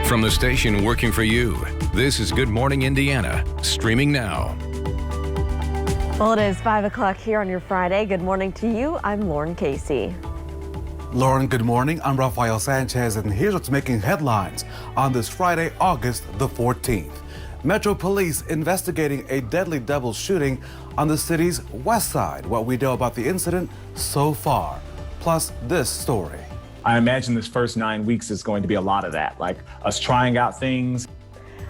From the station working for you, this is Good Morning Indiana, streaming now. Well, it is 5 o'clock here on your Friday. Good morning to you. I'm Lauren Casey. Lauren, good morning. I'm Rafael Sanchez, and here's what's making headlines on this Friday, August the 14th. Metro Police investigating a deadly double shooting on the city's west side. What we know about the incident so far, plus this story. I imagine this first 9 weeks is going to be a lot of that, like us trying out things.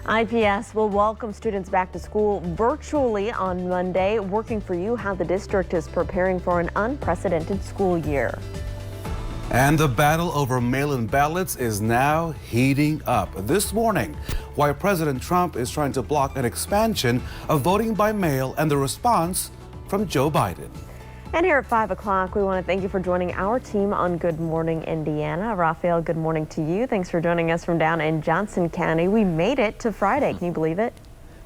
IPS will welcome students back to school virtually on Monday. Working for you, how the district is preparing for an unprecedented school year. And the battle over mail-in ballots is now heating up. This morning, why President Trump is trying to block an expansion of voting by mail and the response from Joe Biden. And here at 5 o'clock, we want to thank you for joining our team on Good Morning Indiana. Rafael, good morning to you. Thanks for joining us from down in Johnson County. We made it to Friday. Can you believe it?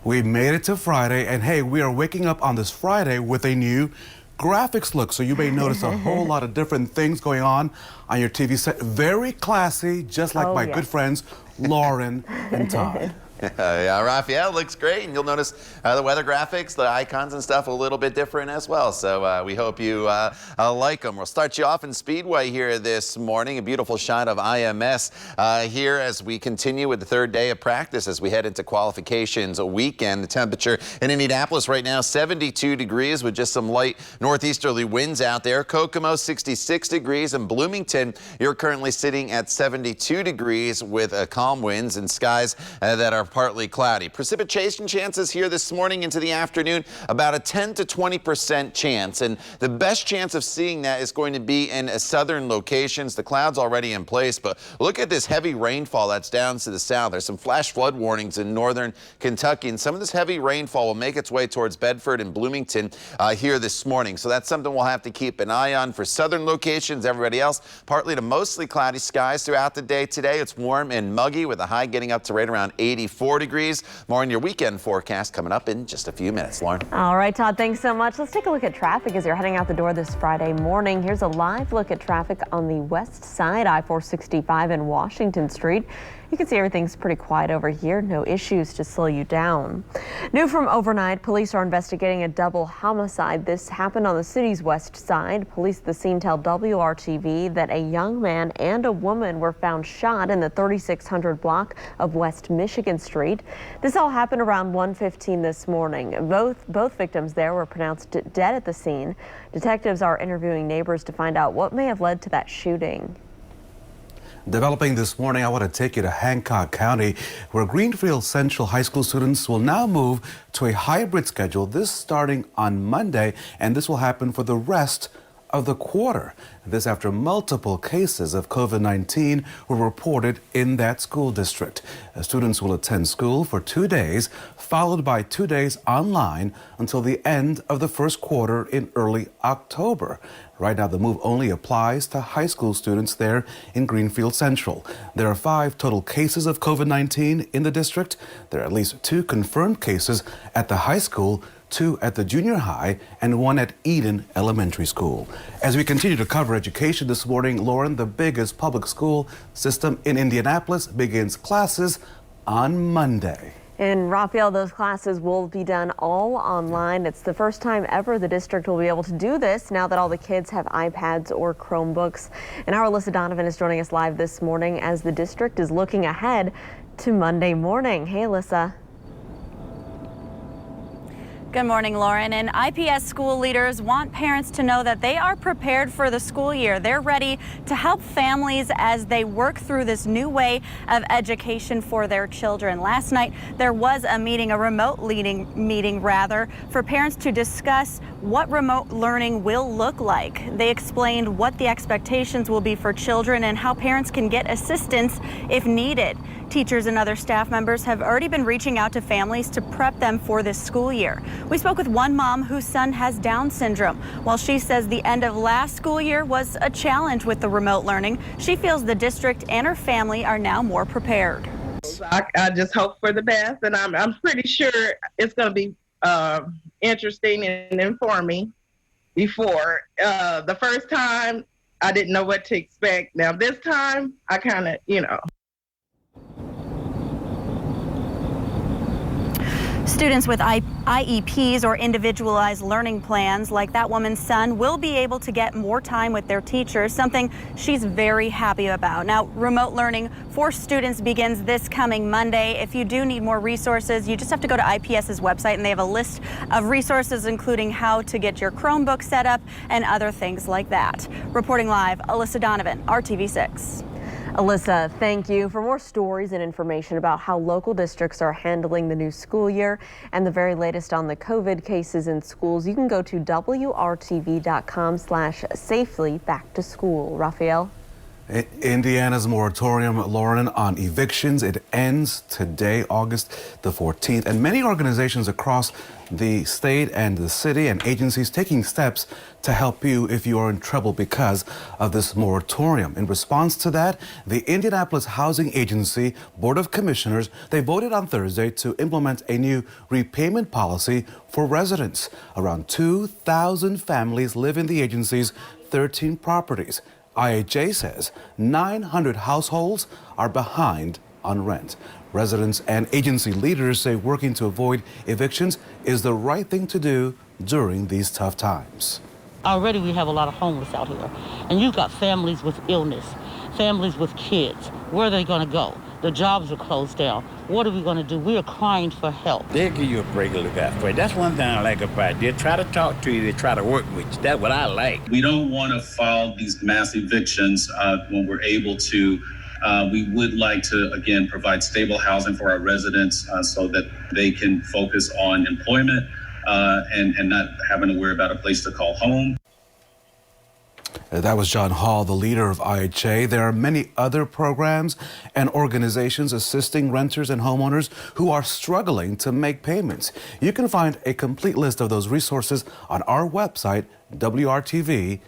We made it to Friday, and hey, we are waking up on this Friday with a new graphics look. So you may notice a whole lot of different things going on your TV set. Very classy, just like my good friends, Lauren and Todd. Yeah, Rafael looks great, and you'll notice the weather graphics, the icons and stuff a little bit different as well. So we hope you like them. We'll start you off in Speedway here this morning. A beautiful shot of IMS here as we continue with the third day of practice as we head into qualifications weekend. The temperature in Indianapolis right now 72 degrees with just some light northeasterly winds out there. Kokomo 66 degrees, and Bloomington you're currently sitting at 72 degrees with calm winds and skies that are partly cloudy. Precipitation chances here this morning into the afternoon, about a 10 to 20% chance. And the best chance of seeing that is going to be in southern locations. The clouds already in place, but look at this heavy rainfall that's down to the south. There's some flash flood warnings in northern Kentucky, and some of this heavy rainfall will make its way towards Bedford and Bloomington here this morning. So that's something we'll have to keep an eye on for southern locations. Everybody else, partly to mostly cloudy skies throughout the day today. It's warm and muggy with a high getting up to right around 84 degrees. More on your weekend forecast coming up in just a few minutes. Lauren. All right, Todd, thanks so much. Let's take a look at traffic as you're heading out the door this Friday morning. Here's a live look at traffic on the west side, I-465 and Washington Street. You can see everything's pretty quiet over here. No issues to slow you down. New from overnight, police are investigating a double homicide. This happened on the city's west side. Police at the scene tell WRTV that a young man and a woman were found shot in the 3600 block of West Michigan Street. This all happened around 1:15 this morning. Both victims there were pronounced dead at the scene. Detectives are interviewing neighbors to find out what may have led to that shooting. Developing this morning, I want to take you to Hancock County, where Greenfield Central High School students will now move to a hybrid schedule, this starting on Monday, and this will happen for the rest of the quarter. This after multiple cases of COVID-19 were reported in that school district. Students will attend school for 2 days, followed by 2 days online until the end of the first quarter in early October. Right now, the move only applies to high school students there in Greenfield Central. There are 5 total cases of COVID-19 in the district. There are at least 2 confirmed cases at the high school, 2 at the junior high, and 1 at Eden Elementary School. As we continue to cover education this morning, Lauren, the biggest public school system in Indianapolis begins classes on Monday. In Rafael, those classes will be done all online. It's the first time ever the district will be able to do this now that all the kids have iPads or Chromebooks. And our Alyssa Donovan is joining us live this morning as the district is looking ahead to Monday morning. Hey, Alyssa. Good morning, Lauren. And IPS school leaders want parents to know that they are prepared for the school year. They're ready to help families as they work through this new way of education for their children. Last night, there was a meeting, a remote meeting for parents to discuss what remote learning will look like. They explained what the expectations will be for children and how parents can get assistance if needed. Teachers and other staff members have already been reaching out to families to prep them for this school year. We spoke with one mom whose son has Down syndrome. While she says the end of last school year was a challenge with the remote learning, she feels the district and her family are now more prepared. I just hope for the best, and I'm pretty sure it's going to be interesting and informing. Before the first time, I didn't know what to expect. Now this time, I kind of, Students with IEPs or individualized learning plans, like that woman's son, will be able to get more time with their teachers, something she's very happy about. Now, remote learning for students begins this coming Monday. If you do need more resources, you just have to go to IPS's website, and they have a list of resources, including how to get your Chromebook set up and other things like that. Reporting live, Alyssa Donovan, RTV6. Alyssa, thank you. For more stories and information about how local districts are handling the new school year and the very latest on the COVID cases in schools, you can go to WRTV.com/safely back to school. Raphael? Indiana's moratorium, Lauren, on evictions, it ends today, August the 14th, and many organizations across the state and the city and agencies taking steps to help you if you are in trouble because of this moratorium. In response to that, the Indianapolis Housing Agency Board of Commissioners, they voted on Thursday to implement a new repayment policy for residents. Around 2,000 families live in the agency's 13 properties. IHA says 900 households are behind on rent. Residents and agency leaders say working to avoid evictions is the right thing to do during these tough times. Already we have a lot of homeless out here, and you've got families with illness, families with kids. Where are they going to go? The jobs are closed down. What are we going to do? We are crying for help. They'll give you a break a little bit for it. That's one thing I like about it. They try to talk to you. They try to work with you. That's what I like. We don't want to file these mass evictions when we're able to. We would like to, again, provide stable housing for our residents so that they can focus on employment and not having to worry about a place to call home. That was John Hall, the leader of IHA. There are many other programs and organizations assisting renters and homeowners who are struggling to make payments. You can find a complete list of those resources on our website, WRTV.com.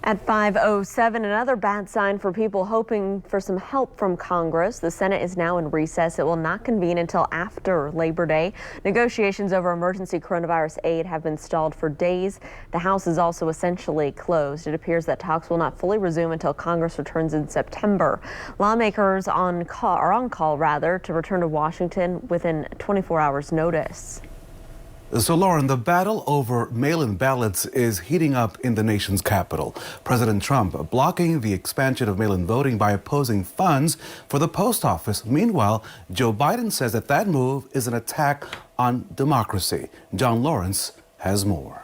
At 5:07, another bad sign for people hoping for some help from Congress. The Senate is now in recess. It will not convene until after Labor Day. Negotiations over emergency coronavirus aid have been stalled for days. The House is also essentially closed. It appears that talks will not fully resume until Congress returns in September. Lawmakers are on call to return to Washington within 24 hours notice. So, Lauren, the battle over mail-in ballots is heating up in the nation's capital. President Trump blocking the expansion of mail-in voting by opposing funds for the post office. Meanwhile, Joe Biden says that move is an attack on democracy. John Lawrence has more.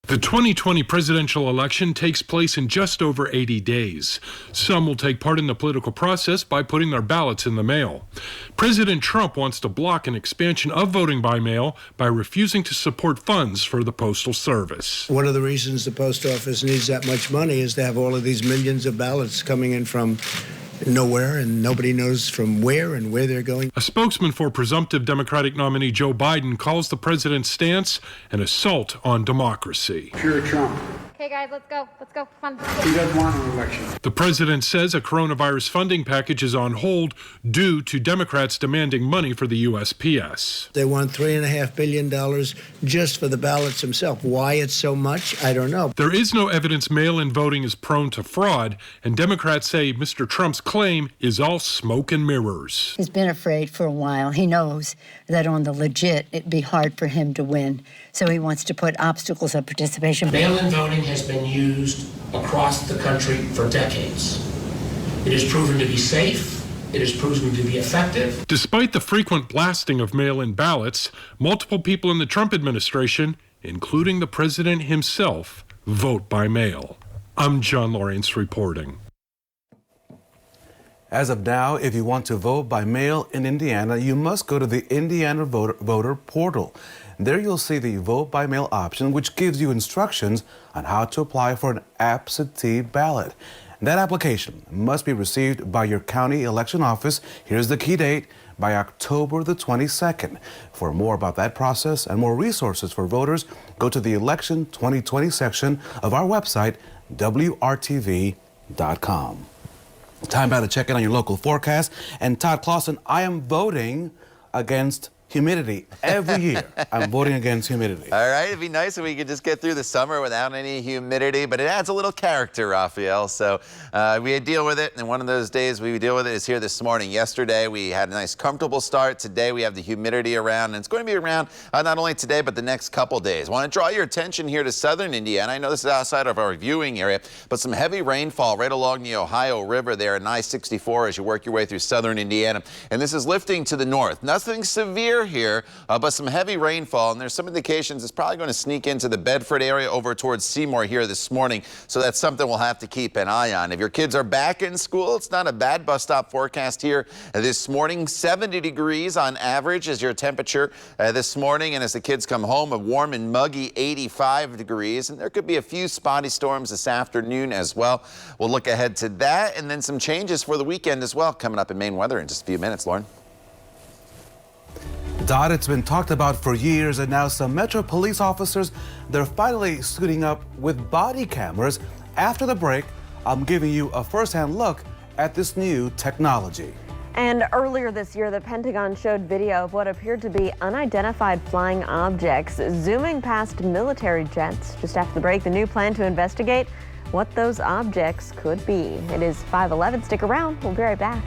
The 2020 presidential election takes place in just over 80 days. Some will take part in the political process by putting their ballots in the mail. President Trump wants to block an expansion of voting by mail by refusing to support funds for the Postal Service. One of the reasons the post office needs that much money is to have all of these millions of ballots coming in from nowhere, and nobody knows from where and where they're going. A spokesman for presumptive Democratic nominee Joe Biden calls the president's stance an assault on democracy. Pure Trump. Okay, guys, let's go. Come on. He doesn't want an election. The president says a coronavirus funding package is on hold due to Democrats demanding money for the USPS. They want $3.5 billion just for the ballots themselves. Why it's so much, I don't know. There is no evidence mail-in voting is prone to fraud, and Democrats say Mr. Trump's claim is all smoke and mirrors. He's been afraid for a while. He knows that on the legit, it'd be hard for him to win. So he wants to put obstacles of participation. Mail-in voting has been used across the country for decades. It is proven to be safe. It is proven to be effective. Despite the frequent blasting of mail-in ballots, multiple people in the Trump administration, including the president himself, vote by mail. I'm John Lawrence reporting. As of now, if you want to vote by mail in Indiana, you must go to the Indiana voter portal. There you'll see the vote by mail option, which gives you instructions on how to apply for an absentee ballot. That application must be received by your county election office. Here's the key date, by October the 22nd. For more about that process and more resources for voters, go to the Election 2020 section of our website, WRTV.com. Time now to check in on your local forecast. And Todd Clausen, I am voting against humidity. Every year, I'm voting against humidity. All right, it'd be nice if we could just get through the summer without any humidity, but it adds a little character, Raphael. So we deal with it, and one of those days we deal with it is here this morning. Yesterday, we had a nice, comfortable start. Today, we have the humidity around, and it's going to be around not only today, but the next couple days. I want to draw your attention here to southern Indiana. I know this is outside of our viewing area, but some heavy rainfall right along the Ohio River there in I-64 as you work your way through southern Indiana. And this is lifting to the north. Nothing severe here, but some heavy rainfall, and there's some indications it's probably going to sneak into the Bedford area over towards Seymour here this morning. So that's something we'll have to keep an eye on. If your kids are back in school, it's not a bad bus stop forecast here this morning. 70 degrees on average is your temperature this morning, and as the kids come home, a warm and muggy 85 degrees, and there could be a few spotty storms this afternoon as well. We'll look ahead to that, and then some changes for the weekend as well coming up in Maine weather in just a few minutes. Lauren. Dot, it's been talked about for years, and now some Metro police officers, they're finally suiting up with body cameras. After the break, I'm giving you a first-hand look at this new technology. And earlier this year, the Pentagon showed video of what appeared to be unidentified flying objects zooming past military jets. Just after the break, the new plan to investigate what those objects could be. It is 5:11. Stick around. We'll be right back.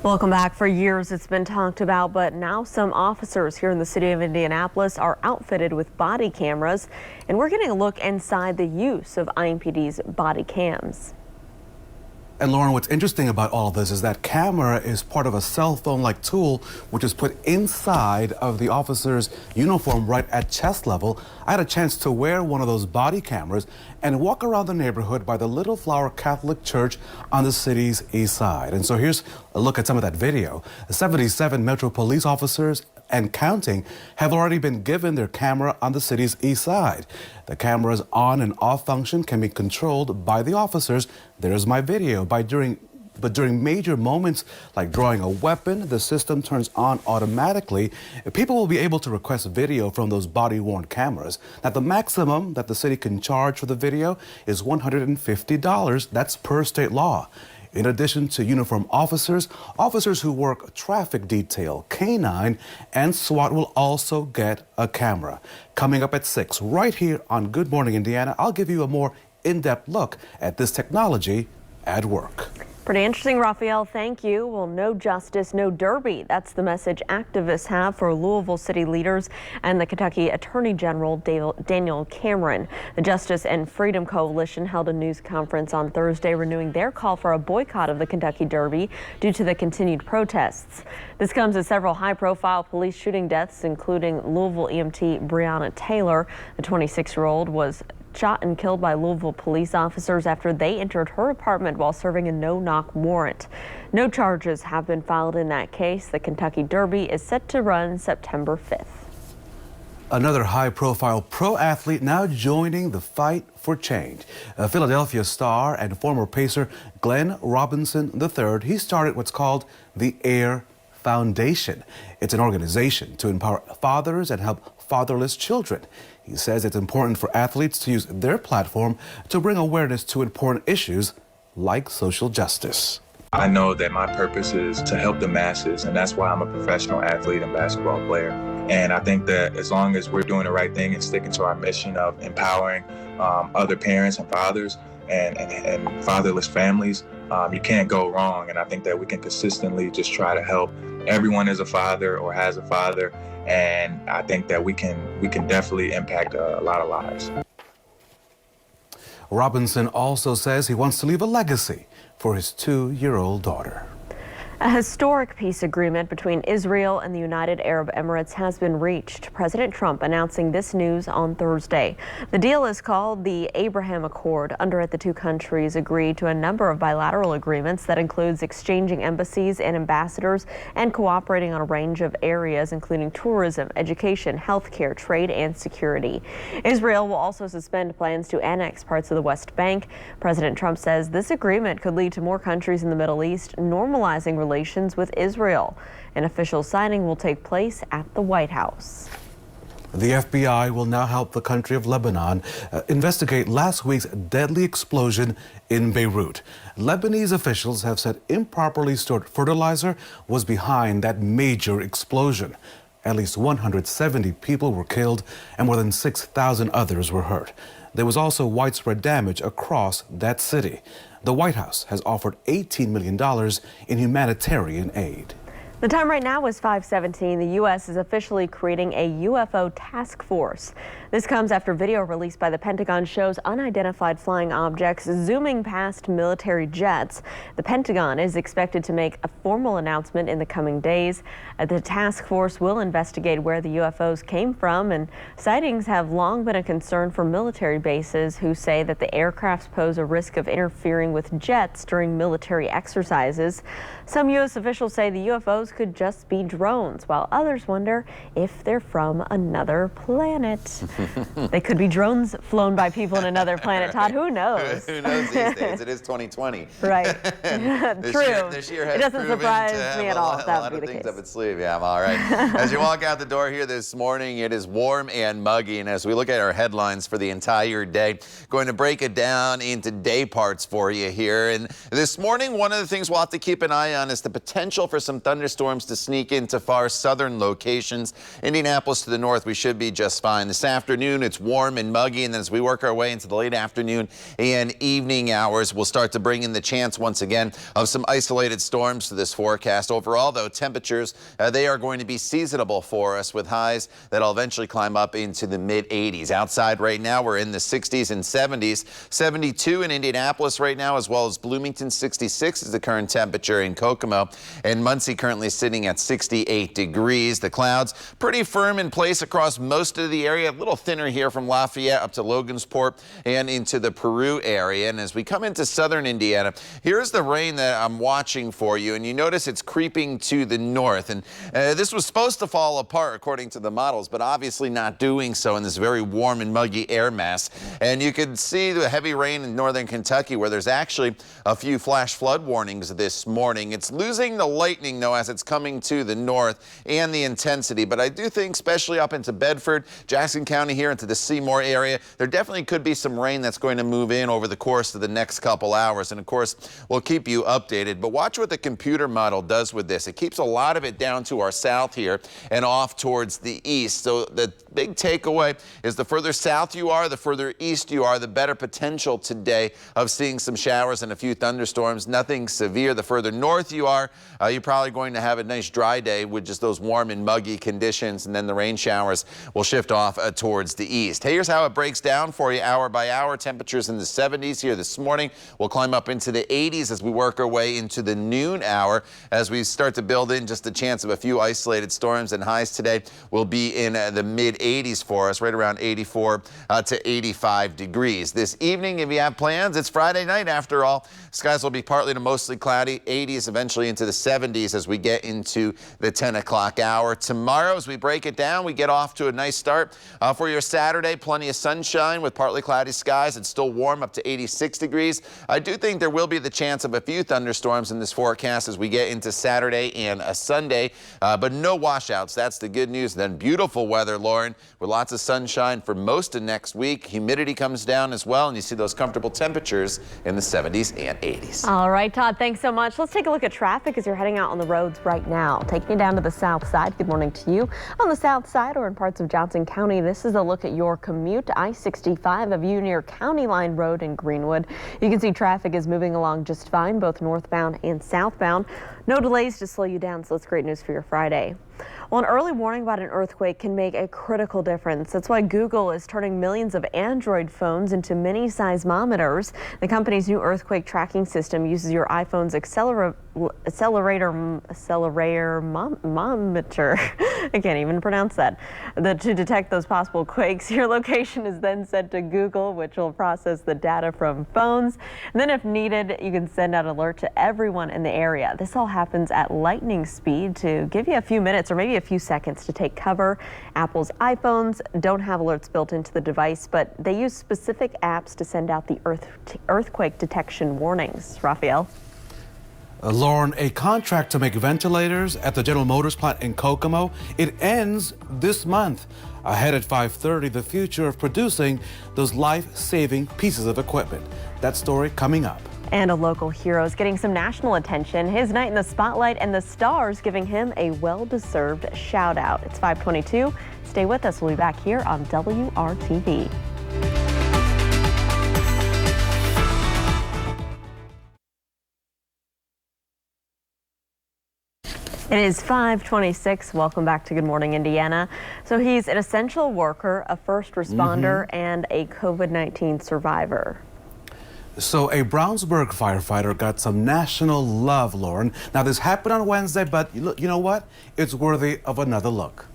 Welcome back. For years it's been talked about, but now some officers here in the city of Indianapolis are outfitted with body cameras, and we're getting a look inside the use of IMPD's body cams. And Lauren, what's interesting about all of this is that camera is part of a cell phone-like tool which is put inside of the officer's uniform right at chest level. I had a chance to wear one of those body cameras and walk around the neighborhood by the Little Flower Catholic Church on the city's east side. And so here's a look at some of that video. 77 Metro police officers and counting have already been given their camera on the city's east side. The camera's on and off function can be controlled by the officers. There's my video. But during major moments like drawing a weapon, the system turns on automatically. People will be able to request video from those body-worn cameras. Now, the maximum that the city can charge for the video is $150. That's per state law. In addition to uniformed officers, officers who work traffic detail, K-9, and SWAT will also get a camera. Coming up at 6, right here on Good Morning Indiana, I'll give you a more in-depth look at this technology at work. Pretty interesting, Raphael. Thank you. Well, no justice, no derby. That's the message activists have for Louisville city leaders and the Kentucky Attorney General Daniel Cameron. The Justice and Freedom Coalition held a news conference on Thursday renewing their call for a boycott of the Kentucky Derby due to the continued protests. This comes as several high-profile police shooting deaths, including Louisville EMT Breonna Taylor. The 26-year-old was shot and killed by Louisville police officers after they entered her apartment while serving a no-knock warrant. No charges have been filed in that case. The Kentucky Derby is set to run September 5th. Another high-profile pro athlete now joining the fight for change. A Philadelphia star and former pacer Glenn Robinson III, he started what's called the AIR Foundation. It's an organization to empower fathers and help fatherless children. He says it's important for athletes to use their platform to bring awareness to important issues like social justice. I know that my purpose is to help the masses, and that's why I'm a professional athlete and basketball player. And I think that as long as we're doing the right thing and sticking to our mission of empowering other parents and fathers and fatherless families, you can't go wrong. And I think that we can consistently just try to help. Everyone is a father or has a father, and I think that we can definitely impact a lot of lives. Robinson also says he wants to leave a legacy for his 2-year-old daughter. A historic peace agreement between Israel and the United Arab Emirates has been reached. President Trump announcing this news on Thursday. The deal is called the Abraham Accord. Under it, the two countries agreed to a number of bilateral agreements that includes exchanging embassies and ambassadors and cooperating on a range of areas, including tourism, education, healthcare, trade, and security. Israel will also suspend plans to annex parts of the West Bank. President Trump says this agreement could lead to more countries in the Middle East normalizing relations with Israel. An official signing will take place at the White House. The FBI will now help the country of Lebanon investigate last week's deadly explosion in Beirut. Lebanese officials have said improperly stored fertilizer was behind that major explosion. At least 170 people were killed and more than 6,000 others were hurt. There was also widespread damage across that city. The White House has offered $18 million in humanitarian aid. The time right now is 5:17. The U.S. is officially creating a UFO task force. This comes after video released by the Pentagon shows unidentified flying objects zooming past military jets. The Pentagon is expected to make a formal announcement in the coming days. The task force will investigate where the UFOs came from, and sightings have long been a concern for military bases who say that the aircrafts pose a risk of interfering with jets during military exercises. Some U.S. officials say the UFOs could just be drones, while others wonder if they're from another planet. They could be drones flown by people in another planet, Todd. Who knows? Who knows these days? It is 2020. Right. True. This year has it doesn't surprise me at all if that would be the case. Up its sleeve. Yeah, I'm all right. As you walk out the door here this morning, it is warm and muggy. And as we look at our headlines for the entire day, going to break it down into day parts for you here. And this morning, one of the things we'll have to keep an eye on is the potential for some thunderstorms to sneak into far southern locations. Indianapolis to the north, we should be just fine. This afternoon, it's warm and muggy, and then as we work our way into the late afternoon and evening hours, we'll start to bring in the chance once again of some isolated storms to this forecast. Overall, though, temperatures, they are going to be seasonable for us with highs that'll eventually climb up into the mid-80s. Outside right now, we're in the 60s and 70s. 72 in Indianapolis right now, as well as Bloomington. 66 is the current temperature in Kokomo, and Muncie currently sitting at 68 degrees. The clouds pretty firm in place across most of the area, a little thinner here from Lafayette up to Logansport and into the Peru area. And as we come into southern Indiana, here's the rain that I'm watching for you, and you notice it's creeping to the north. And this was supposed to fall apart according to the models, but obviously not doing so in this very warm and muggy air mass. And you can see the heavy rain in northern Kentucky, where there's actually a few flash flood warnings this morning. It's losing the lightning, though, as it's coming to the north, and the intensity. But I do think, especially up into Bedford, Jackson County here into the Seymour area, there definitely could be some rain that's going to move in over the course of the next couple hours. And of course, we'll keep you updated. But watch what the computer model does with this. It keeps a lot of it down to our south here and off towards the east. So the big takeaway is the further south you are, the further east you are, the better potential today of seeing some showers and a few thunderstorms. Nothing severe. The further north you are, you're probably going to have a nice dry day with just those warm and muggy conditions, and then the rain showers will shift off towards the east. Hey, here's how it breaks down for you hour by hour. Temperatures in the 70s here this morning. We'll climb up into the 80s as we work our way into the noon hour. As we start to build in just a chance of a few isolated storms, and highs today will be in the mid-80s for us, right around 84 to 85 degrees. This evening, if you have plans, it's Friday night after all. Skies will be partly to mostly cloudy, 80s eventually into the 70s as we get into the 10 o'clock hour. Tomorrow, as we break it down, we get off to a nice start for your Saturday. Plenty of sunshine with partly cloudy skies. It's still warm up to 86 degrees. I do think there will be the chance of a few thunderstorms in this forecast as we get into Saturday and a Sunday, but no washouts. That's the good news. Then beautiful weather, Lauren, with lots of sunshine for most of next week. Humidity comes down as well, and you see those comfortable temperatures in the 70s and 80s. All right, Todd, thanks so much. Let's take a look at traffic as you're heading out on the roads right now. Taking you down to the south side. Good morning to you. On the south side or in parts of Johnson County, this is a look at your commute. I-65, a view near County Line Road in Greenwood. You can see traffic is moving along just fine, both northbound and southbound. No delays to slow you down, so that's great news for your Friday. Well, an early warning about an earthquake can make a critical difference. That's why Google is turning millions of Android phones into mini seismometers. The company's new earthquake tracking system uses your iPhone's accelerator I can't even pronounce that. To detect those possible quakes, your location is then sent to Google, which will process the data from phones. And then if needed, you can send out an alert to everyone in the area. This all happens at lightning speed to give you a few minutes or maybe a few seconds to take cover. Apple's iPhones don't have alerts built into the device, but they use specific apps to send out the earthquake detection warnings. Raphael? Lauren, a contract to make ventilators at the General Motors plant in Kokomo, it ends this month. Ahead at 5:30, the future of producing those life-saving pieces of equipment. That story coming up. And a local hero is getting some national attention. His night in the spotlight and the stars giving him a well-deserved shout out. It's 5:22. Stay with us. We'll be back here on WRTV. It is 5:26. Welcome back to Good Morning Indiana. So he's an essential worker, a first responder, and a COVID-19 survivor. So a Brownsburg firefighter got some national love, Lauren. Now this happened on Wednesday, but you know what? It's worthy of another look.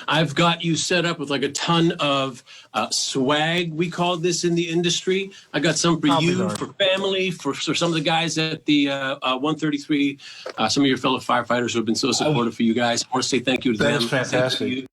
I've got you set up with like a ton of swag, we call this in the industry. I got some for you, for family, for some of the guys at the 133, some of your fellow firefighters who have been so supportive for you guys. I want to say thank you to them. That's fantastic.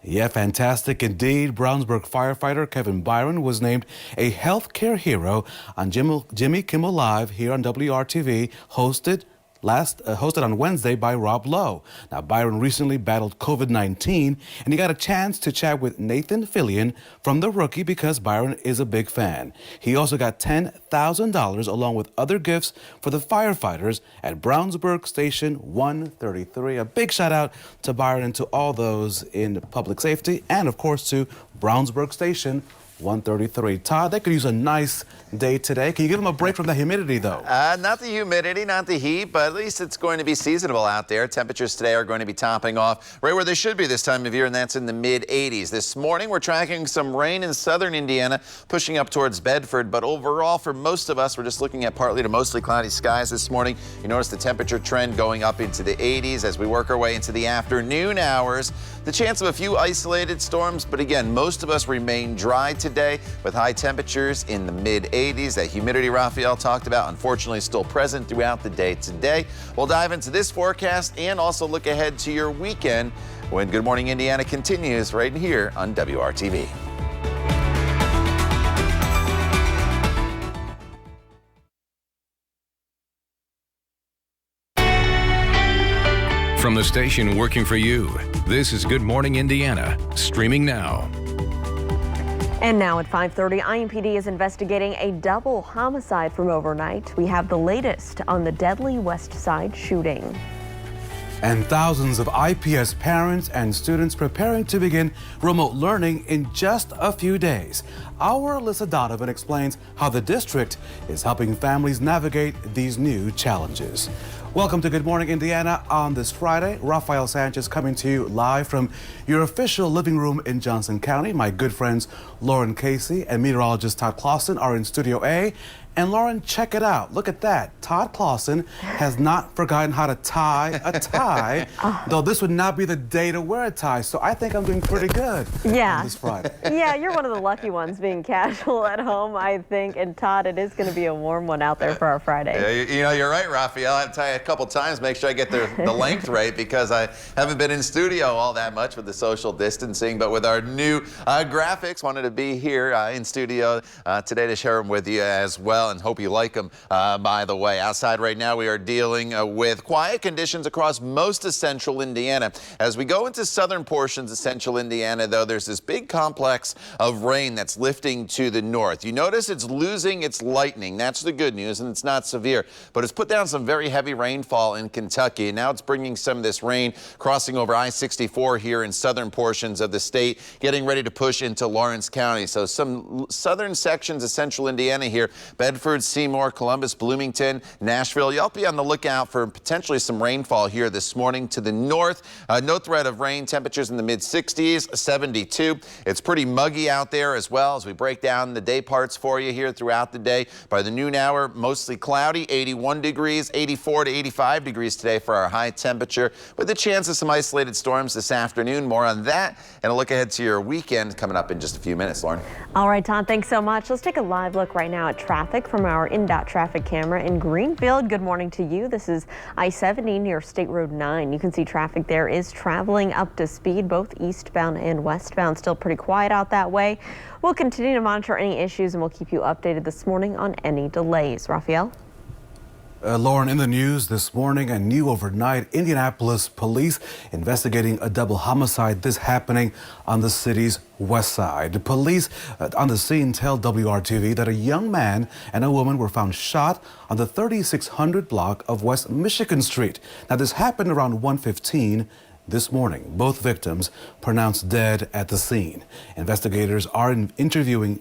Yeah, fantastic indeed. Brownsburg firefighter Kevin Byron was named a healthcare hero on Jimmy Kimmel Live here on WRTV, hosted on Wednesday by Rob Lowe. Now, Byron recently battled COVID-19, and he got a chance to chat with Nathan Fillion from The Rookie because Byron is a big fan. He also got $10,000 along with other gifts for the firefighters at Brownsburg Station 133. A big shout out to Byron and to all those in public safety, and of course to Brownsburg Station 133. Todd, they could use a nice day today. Can you give them a break from the humidity, though? Not the humidity, not the heat, but at least it's going to be seasonable out there. Temperatures today are going to be topping off right where they should be this time of year, and that's in the mid-80s. This morning, we're tracking some rain in southern Indiana, pushing up towards Bedford, but overall, for most of us, we're just looking at partly to mostly cloudy skies this morning. You notice the temperature trend going up into the 80s as we work our way into the afternoon hours. The chance of a few isolated storms, but again, most of us remain dry today with high temperatures in the mid-80s. That humidity Raphael talked about, unfortunately, still present throughout the day today. We'll dive into this forecast and also look ahead to your weekend when Good Morning Indiana continues right here on WRTV. From the station working for you, this is Good Morning Indiana, streaming now. And now at 5:30, IMPD is investigating a double homicide from overnight. We have the latest on the deadly West Side shooting. And thousands of IPS parents and students preparing to begin remote learning in just a few days. Our Alyssa Donovan explains how the district is helping families navigate these new challenges. Welcome to Good Morning Indiana on this Friday. Rafael Sanchez coming to you live from your official living room in Johnson County. My good friends Lauren Casey and meteorologist Todd Clausen are in Studio A. And Lauren, check it out. Look at that. Todd Clausen has not forgotten how to tie a tie, though this would not be the day to wear a tie. So I think I'm doing pretty good on this Friday. Yeah, you're one of the lucky ones being casual at home, I think. And Todd, it is going to be a warm one out there for our Friday. Yeah, you know, you're right, Raphael. I have to tie a couple times, make sure I get the length right, because I haven't been in studio all that much with the social distancing. But with our new graphics, wanted to be here in studio today to share them with you as well. And hope you like them, by the way. Outside right now, we are dealing with quiet conditions across most of central Indiana. As we go into southern portions of central Indiana, though, there's this big complex of rain that's lifting to the north. You notice it's losing its lightning. That's the good news, and it's not severe. But it's put down some very heavy rainfall in Kentucky, and now it's bringing some of this rain crossing over I-64 here in southern portions of the state, getting ready to push into Lawrence County. So some southern sections of central Indiana here, Bedford, Seymour, Columbus, Bloomington, Nashville. You'll be on the lookout for potentially some rainfall here this morning to the north. No threat of rain. Temperatures in the mid-60s, 72. It's pretty muggy out there as well as we break down the day parts for you here throughout the day. By the noon hour, mostly cloudy, 81 degrees, 84 to 85 degrees today for our high temperature, with the chance of some isolated storms this afternoon. More on that and a look ahead to your weekend coming up in just a few minutes, Lauren. All right, Todd, thanks so much. Let's take a live look right now at traffic from our INDOT traffic camera in Greenfield. Good morning to you. This is I-70 near State Road 9. You can see traffic there is traveling up to speed, both eastbound and westbound. Still pretty quiet out that way. We'll continue to monitor any issues and we'll keep you updated this morning on any delays. Raphael? Lauren, in the news this morning and new overnight, Indianapolis police investigating a double homicide. This happening on the city's west side. The police on the scene tell WRTV that a young man and a woman were found shot on the 3600 block of West Michigan Street. Now, this happened around 1:15 this morning. Both victims pronounced dead at the scene. Investigators are interviewing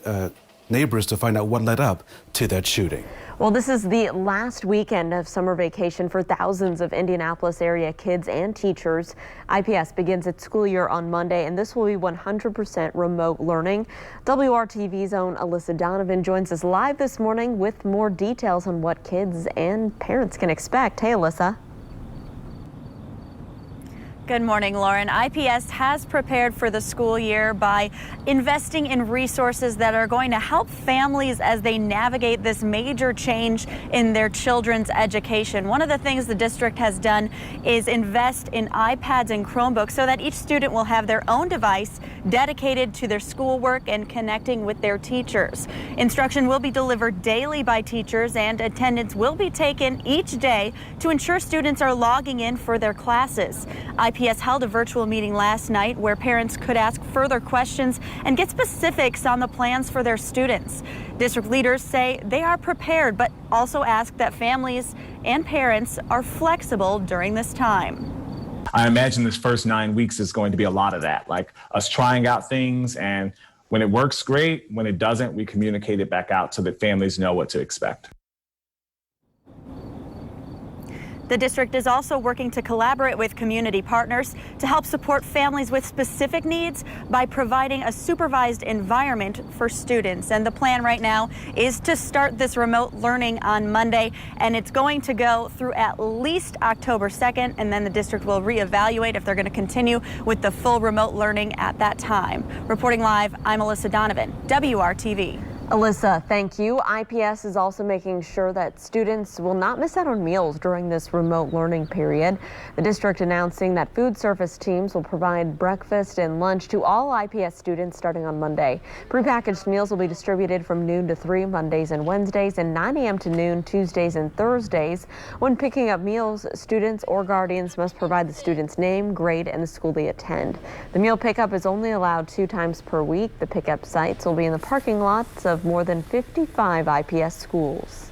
neighbors to find out what led up to that shooting. Well, this is the last weekend of summer vacation for thousands of Indianapolis area kids and teachers. IPS begins its school year on Monday, and this will be 100% remote learning. WRTV's own Alyssa Donovan joins us live this morning with more details on what kids and parents can expect. Hey, Alyssa. Good morning, Lauren. IPS has prepared for the school year by investing in resources that are going to help families as they navigate this major change in their children's education. One of the things the district has done is invest in iPads and Chromebooks so that each student will have their own device dedicated to their schoolwork and connecting with their teachers. Instruction will be delivered daily by teachers, and attendance will be taken each day to ensure students are logging in for their classes. IPS held a virtual meeting last night where parents could ask further questions and get specifics on the plans for their students. District leaders say they are prepared, but also ask that families and parents are flexible during this time. I imagine this first 9 weeks is going to be a lot of that, like us trying out things, and when it works, great. When it doesn't, we communicate it back out so that families know what to expect. The district is also working to collaborate with community partners to help support families with specific needs by providing a supervised environment for students. And the plan right now is to start this remote learning on Monday, and it's going to go through at least October 2nd, and then the district will reevaluate if they're going to continue with the full remote learning at that time. Reporting live, I'm Alyssa Donovan, WRTV. Alyssa, thank you. IPS is also making sure that students will not miss out on meals during this remote learning period. The district announcing that food service teams will provide breakfast and lunch to all IPS students starting on Monday. Prepackaged meals will be distributed from noon to 3 Mondays and Wednesdays, and 9 a.m. to noon Tuesdays and Thursdays. When picking up meals, students or guardians must provide the student's name, grade, and the school they attend. The meal pickup is only allowed 2 times per week. The pickup sites will be in the parking lots of more than 55 IPS schools.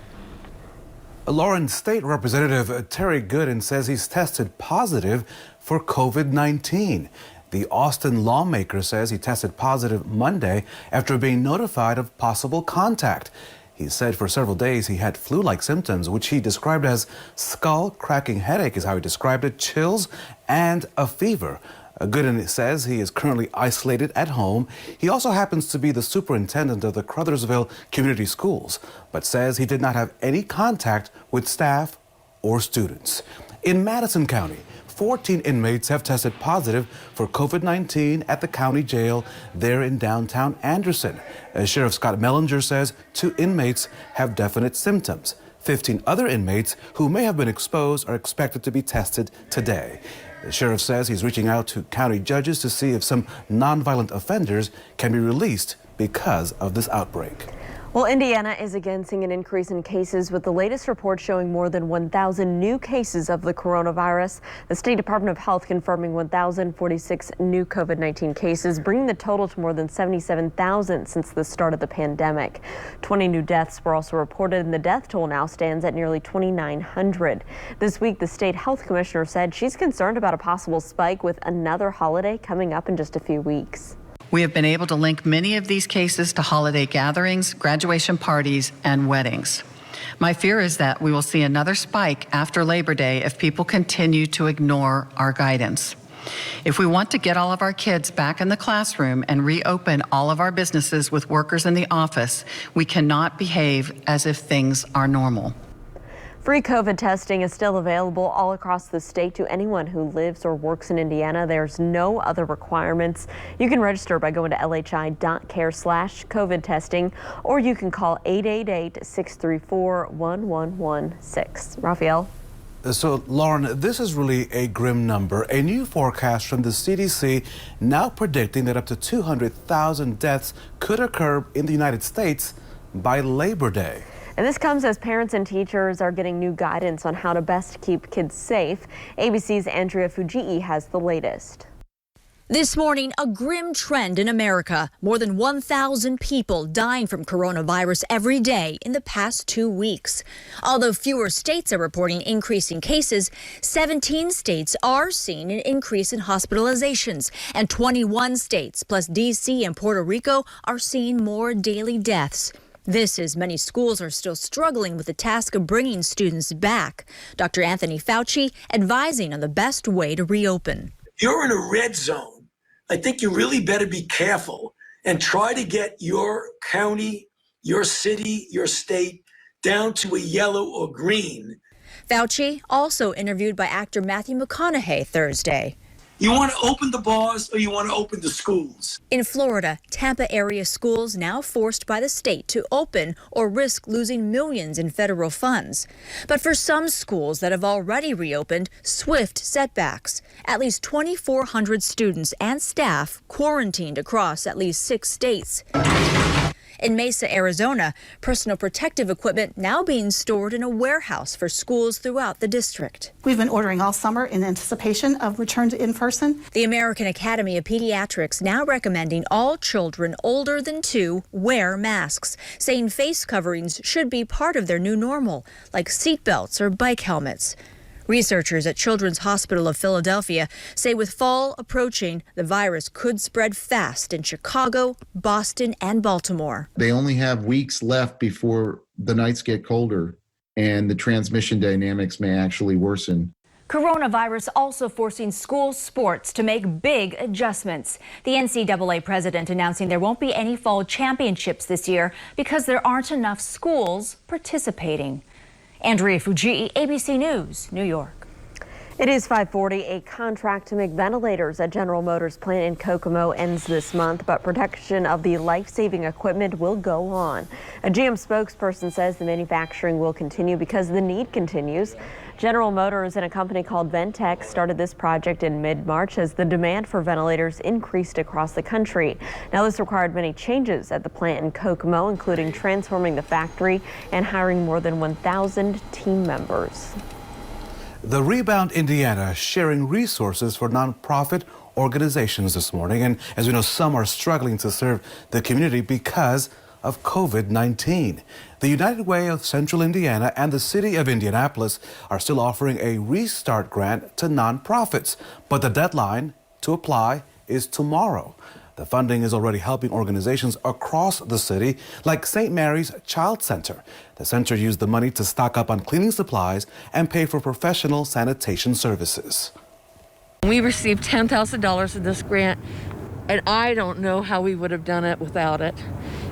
Lauren, State Representative Terry Gooden says he's tested positive for COVID-19. The Austin lawmaker says he tested positive Monday after being notified of possible contact. He said for several days he had flu-like symptoms, which he described as skull-cracking headache is how he described it, chills, and a fever. Gooden says he is currently isolated at home. He also happens to be the superintendent of the Crothersville Community Schools, but says he did not have any contact with staff or students. In Madison County, 14 inmates have tested positive for COVID-19 at the county jail there in downtown Anderson. Sheriff Scott Mellinger says 2 inmates have definite symptoms. 15 other inmates who may have been exposed are expected to be tested today. The sheriff says he's reaching out to county judges to see if some nonviolent offenders can be released because of this outbreak. Well, Indiana is again seeing an increase in cases, with the latest report showing more than 1,000 new cases of the coronavirus. The State Department of Health confirming 1,046 new COVID-19 cases, bringing the total to more than 77,000 since the start of the pandemic. 20 new deaths were also reported, and the death toll now stands at nearly 2,900. This week, the state health commissioner said she's concerned about a possible spike with another holiday coming up in just a few weeks. We have been able to link many of these cases to holiday gatherings, graduation parties, and weddings. My fear is that we will see another spike after Labor Day if people continue to ignore our guidance. If we want to get all of our kids back in the classroom and reopen all of our businesses with workers in the office, we cannot behave as if things are normal. Free COVID testing is still available all across the state to anyone who lives or works in Indiana. There's no other requirements. You can register by going to lhi.care/COVID testing, or you can call 888-634-1116. Raphael? So, Lauren, this is really a grim number. A new forecast from the CDC now predicting that up to 200,000 deaths could occur in the United States by Labor Day. And this comes as parents and teachers are getting new guidance on how to best keep kids safe. ABC's Andrea Fujii has the latest. This morning, a grim trend in America. More than 1,000 people dying from coronavirus every day in the past 2 weeks. Although fewer states are reporting increasing cases, 17 states are seeing an increase in hospitalizations, and 21 states, plus D.C. and Puerto Rico, are seeing more daily deaths. This as many schools are still struggling with the task of bringing students back. Dr. Anthony Fauci advising on the best way to reopen. You're in a red zone. I think you really better be careful and try to get your county, your city, your state down to a yellow or green. Fauci also interviewed by actor Matthew McConaughey Thursday. You want to open the bars or you want to open the schools? In Florida, Tampa area schools now forced by the state to open or risk losing millions in federal funds. But for some schools that have already reopened, swift setbacks. At least 2,400 students and staff quarantined across at least 6 states. In Mesa, Arizona, personal protective equipment now being stored in a warehouse for schools throughout the district. We've been ordering all summer in anticipation of return to in-person. The American Academy of Pediatrics now recommending all children older than 2 wear masks, saying face coverings should be part of their new normal, like seatbelts or bike helmets. Researchers at Children's Hospital of Philadelphia say with fall approaching, the virus could spread fast in Chicago, Boston, and Baltimore. They only have weeks left before the nights get colder, and the transmission dynamics may actually worsen. Coronavirus also forcing school sports to make big adjustments. The NCAA president announcing there won't be any fall championships this year because there aren't enough schools participating. Andrea Fujii, ABC News, New York. It is 5:40. A contract to make ventilators at General Motors plant in Kokomo ends this month, but production of the life-saving equipment will go on. A GM spokesperson says the manufacturing will continue because the need continues. General Motors and a company called Ventec started this project in mid-March as the demand for ventilators increased across the country. Now, this required many changes at the plant in Kokomo, including transforming the factory and hiring more than 1,000 team members. The Rebound Indiana sharing resources for nonprofit organizations this morning. And as we know, some are struggling to serve the community because of COVID-19. The United Way of Central Indiana and the city of Indianapolis are still offering a restart grant to nonprofits, but the deadline to apply is tomorrow. The funding is already helping organizations across the city, like St. Mary's Child Center. The center used the money to stock up on cleaning supplies and pay for professional sanitation services. We received $10,000 of this grant, and I don't know how we would have done it without it.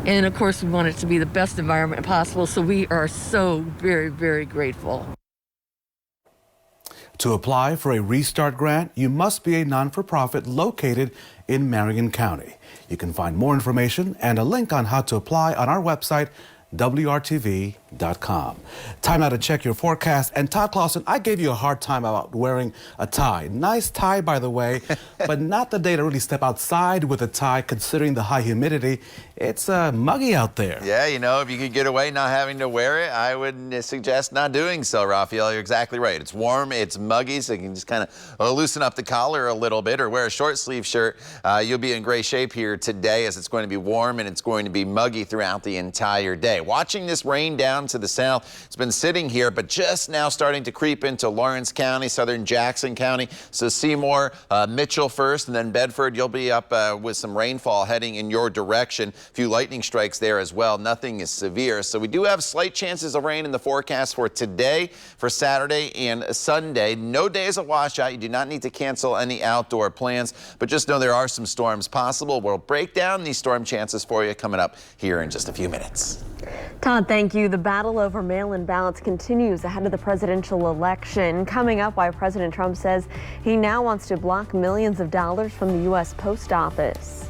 And of course, we want it to be the best environment possible, so we are so very, very grateful. To apply for a restart grant, you must be a non-for-profit located in Marion County. You can find more information and a link on how to apply on our website, WRTV.com. Time now to check your forecast. And Todd Clausen, I gave you a hard time about wearing a tie. Nice tie, by the way, but not the day to really step outside with a tie, considering the high humidity. It's muggy out there. Yeah, you know, if you could get away not having to wear it, I would suggest not doing so, Raphael. You're exactly right. It's warm, it's muggy, so you can just kind of loosen up the collar a little bit or wear a short sleeve shirt. You'll be in great shape here today as it's going to be warm and it's going to be muggy throughout the entire day. Watching this rain down to the south, it's been sitting here, but just now starting to creep into Lawrence County, southern Jackson County. So Seymour, Mitchell first, and then Bedford. You'll be up with some rainfall heading in your direction. A few lightning strikes there as well. Nothing is severe. So we do have slight chances of rain in the forecast for today, for Saturday and Sunday. No days of washout. You do not need to cancel any outdoor plans, but just know there are some storms possible. We'll break down these storm chances for you coming up here in just a few minutes. Todd, thank you. The battle over mail-in ballots continues ahead of the presidential election. Coming up, why President Trump says he now wants to block millions of dollars from the U.S. Post Office.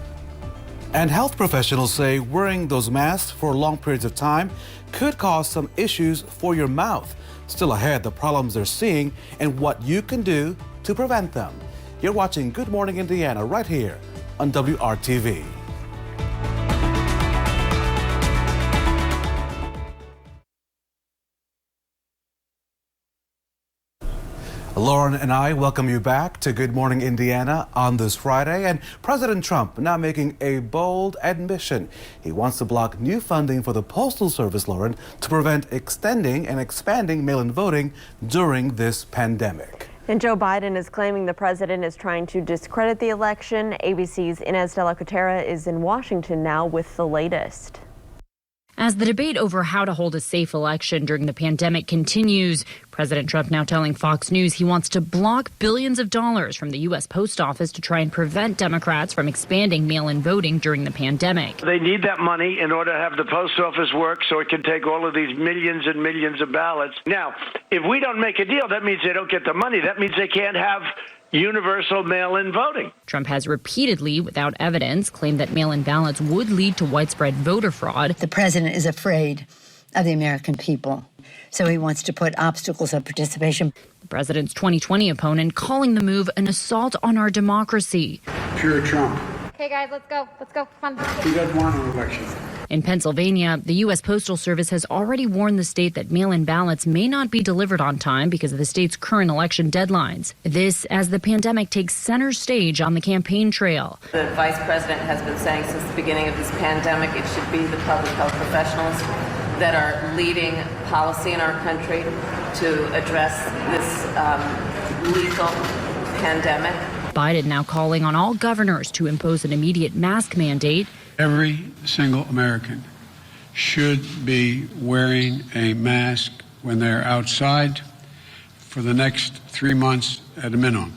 And health professionals say wearing those masks for long periods of time could cause some issues for your mouth. Still ahead, the problems they're seeing and what you can do to prevent them. You're watching Good Morning Indiana right here on WRTV. Lauren and I welcome you back to Good Morning Indiana on this Friday. And President Trump now making a bold admission. He wants to block new funding for the Postal Service, Lauren, to prevent extending and expanding mail-in voting during this pandemic. And Joe Biden is claiming the president is trying to discredit the election. ABC's Inez de la Cuetara is in Washington now with the latest. As the debate over how to hold a safe election during the pandemic continues, President Trump now telling Fox News he wants to block billions of dollars from the U.S. Post Office to try and prevent Democrats from expanding mail-in voting during the pandemic. They need that money in order to have the post office work so it can take all of these millions and millions of ballots. Now, if we don't make a deal, that means they don't get the money. That means they can't have universal mail-in voting. Trump has repeatedly, without evidence, claimed that mail-in ballots would lead to widespread voter fraud. The president is afraid of the American people, so he wants to put obstacles of participation. The president's 2020 opponent calling the move an assault on our democracy. Pure Trump. Okay, guys, let's go. Let's go. Come on. He doesn't want an election. In Pennsylvania, the U.S. Postal Service has already warned the state that mail-in ballots may not be delivered on time because of the state's current election deadlines. This as the pandemic takes center stage on the campaign trail. The vice president has been saying since the beginning of this pandemic it should be the public health professionals that are leading policy in our country to address this lethal pandemic. Biden now calling on all governors to impose an immediate mask mandate. Every single American should be wearing a mask when they're outside for the next 3 months at a minimum.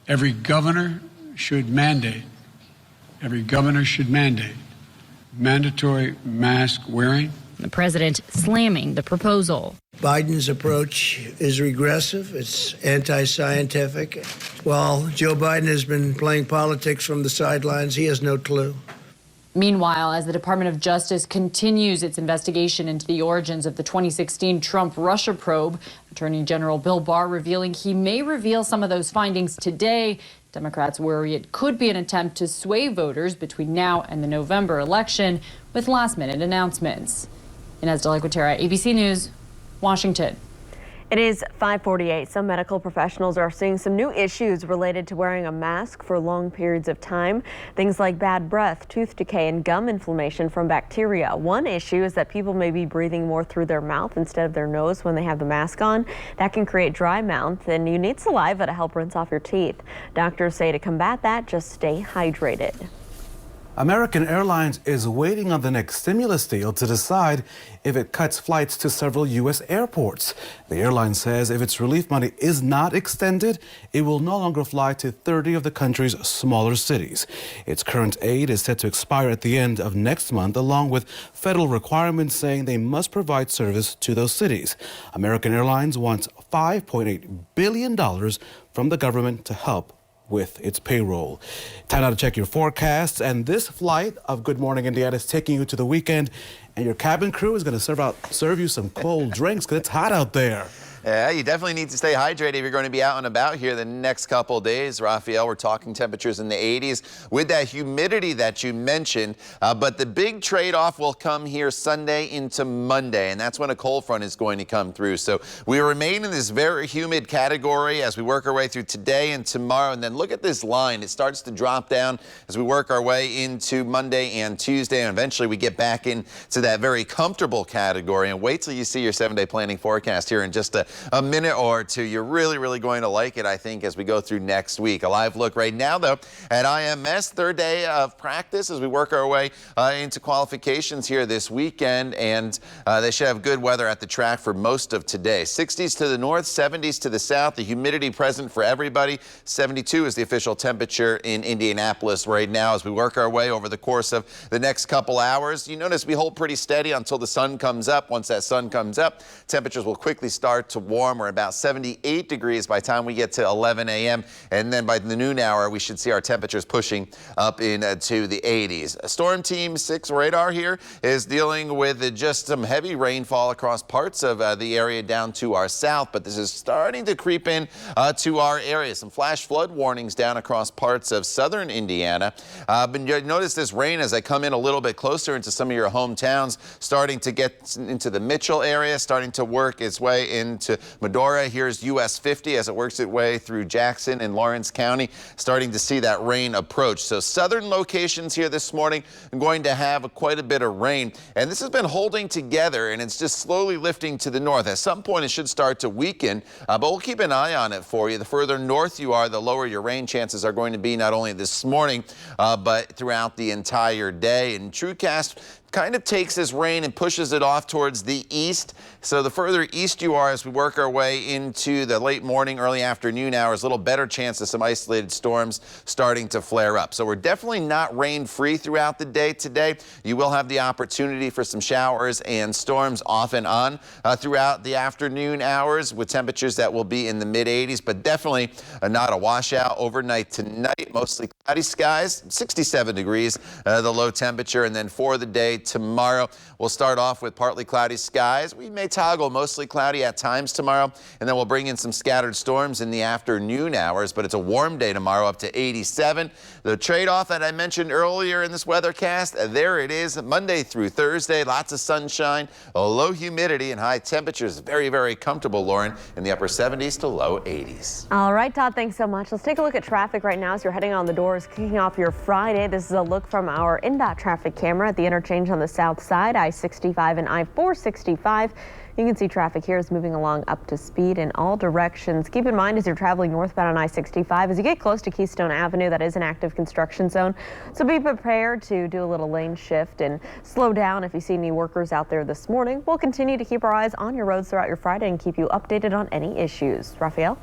Every governor should mandate mandatory mask wearing. The president slamming the proposal. Biden's approach is regressive. It's anti-scientific. While Joe Biden has been playing politics from the sidelines, he has no clue. Meanwhile, as the Department of Justice continues its investigation into the origins of the 2016 Trump-Russia probe, Attorney General Bill Barr revealing he may reveal some of those findings today. Democrats worry it could be an attempt to sway voters between now and the November election with last-minute announcements. Inez de la Cuetara, ABC News, Washington. It is 5:48. Some medical professionals are seeing some new issues related to wearing a mask for long periods of time. Things like bad breath, tooth decay, and gum inflammation from bacteria. One issue is that people may be breathing more through their mouth instead of their nose when they have the mask on. That can create dry mouth, and you need saliva to help rinse off your teeth. Doctors say to combat that, just stay hydrated. American Airlines is waiting on the next stimulus deal to decide if it cuts flights to several U.S. airports. The airline says if its relief money is not extended, it will no longer fly to 30 of the country's smaller cities. Its current aid is set to expire at the end of next month, along with federal requirements saying they must provide service to those cities. American Airlines wants $5.8 billion from the government to help with its payroll. Time now to check your forecasts, and this flight of Good Morning Indiana is taking you to the weekend, and your cabin crew is going to serve you some cold drinks because it's hot out there. Yeah, you definitely need to stay hydrated if you're going to be out and about here the next couple of days. Raphael, we're talking temperatures in the 80s with that humidity that you mentioned. But the big trade-off will come here Sunday into Monday, and that's when a cold front is going to come through. So we remain in this very humid category as we work our way through today and tomorrow. And then look at this line. It starts to drop down as we work our way into Monday and Tuesday. And eventually we get back into that very comfortable category. And wait till you see your 7-day planning forecast here in just a minute or two. You're really going to like it, I think, as we go through next week. A live look right now, though, at IMS. Third day of practice as we work our way into qualifications here this weekend. And they should have good weather at the track for most of today. 60s to the north, 70s to the south. The humidity present for everybody. 72 is the official temperature in Indianapolis right now as we work our way over the course of the next couple hours. You notice we hold pretty steady until the sun comes up. Once that sun comes up, temperatures will quickly start to warm. We're about 78 degrees by the time we get to 11 a.m. And then by the noon hour, we should see our temperatures pushing up into the 80s. Storm Team 6 radar here is dealing with just some heavy rainfall across parts of the area down to our south. But this is starting to creep in to our area. Some flash flood warnings down across parts of southern Indiana. But you notice this rain as I come in a little bit closer into some of your hometowns, starting to get into the Mitchell area, starting to work its way into to Medora. Here's US 50 as it works its way through Jackson and Lawrence County, starting to see that rain approach. So southern locations here this morning are going to have quite a bit of rain, and this has been holding together, and it's just slowly lifting to the north. At some point, it should start to weaken, but we'll keep an eye on it for you. The further north you are, the lower your rain chances are going to be, not only this morning, but throughout the entire day. And TrueCast kind of takes this rain and pushes it off towards the east. So the further east you are as we work our way into the late morning, early afternoon hours, a little better chance of some isolated storms starting to flare up. So we're definitely not rain free throughout the day today. You will have the opportunity for some showers and storms off and on throughout the afternoon hours with temperatures that will be in the mid 80s, but definitely not a washout overnight tonight. Mostly cloudy skies, 67 degrees, the low temperature, and then for the day tomorrow, we'll start off with partly cloudy skies. We may toggle mostly cloudy at times tomorrow, and then we'll bring in some scattered storms in the afternoon hours, but it's a warm day tomorrow, up to 87. The trade-off that I mentioned earlier in this weathercast, there it is, Monday through Thursday, lots of sunshine, a low humidity, and high temperatures. Very, very comfortable, Lauren, in the upper 70s to low 80s. All right, Todd, thanks so much. Let's take a look at traffic right now as you're heading on the doors, kicking off your Friday. This is a look from our INDOT traffic camera at the interchange on the south side, I-65 and I-465. You can see traffic here is moving along up to speed in all directions. Keep in mind as you're traveling northbound on I-65, as you get close to Keystone Avenue, that is an active construction zone. So be prepared to do a little lane shift and slow down if you see any workers out there this morning. We'll continue to keep our eyes on your roads throughout your Friday and keep you updated on any issues. Raphael?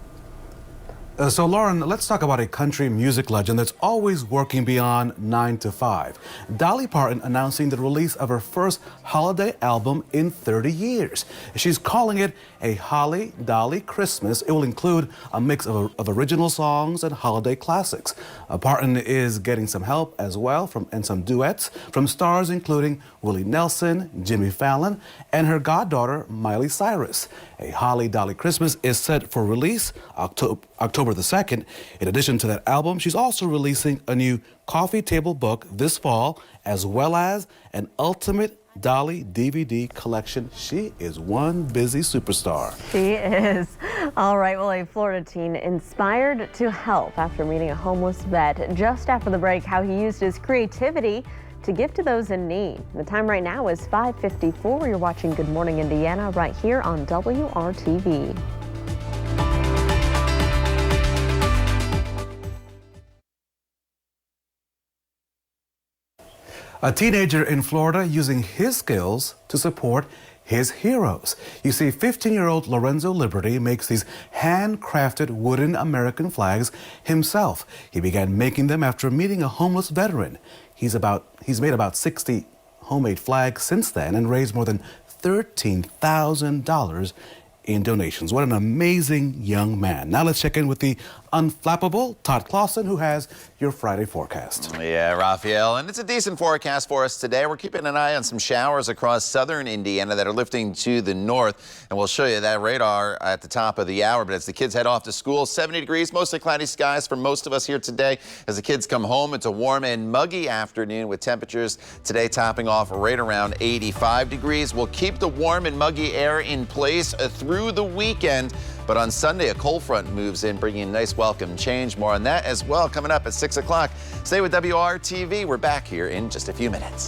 So, Lauren, let's talk about a country music legend that's always working beyond 9 to 5. Dolly Parton announcing the release of her first holiday album in 30 years. She's calling it a Holly Dolly Christmas. It will include a mix of original songs and holiday classics. Parton is getting some help as well and some duets from stars including Willie Nelson, Jimmy Fallon, and her goddaughter Miley Cyrus. A Holly Dolly Christmas is set for release October the 2nd. In addition to that album, she's also releasing a new coffee table book this fall, as well as an Ultimate Dolly DVD collection. She is one busy superstar. She is. All right, well, a Florida teen inspired to help after meeting a homeless vet. Just after the break, how he used his creativity to give to those in need. The time right now is 5:54. You're watching Good Morning Indiana right here on WRTV. A teenager in Florida using his skills to support his heroes. You see, 15-year-old Lorenzo Liberty makes these handcrafted wooden American flags himself. He began making them after meeting a homeless veteran. He's made about 60 homemade flags since then and raised more than $13,000 in donations. What an amazing young man. Now let's check in with the unflappable Todd Clausen, who has your Friday forecast. Yeah, Raphael, and it's a decent forecast for us today. We're keeping an eye on some showers across southern Indiana that are lifting to the north, and we'll show you that radar at the top of the hour. But as the kids head off to school, 70 degrees, mostly cloudy skies for most of us here today. As the kids come home, it's a warm and muggy afternoon with temperatures today topping off right around 85 degrees. We'll keep the warm and muggy air in place through the weekend. But on Sunday, a cold front moves in, bringing a nice welcome change. More on that as well coming up at 6 o'clock. Stay with WRTV. We're back here in just a few minutes.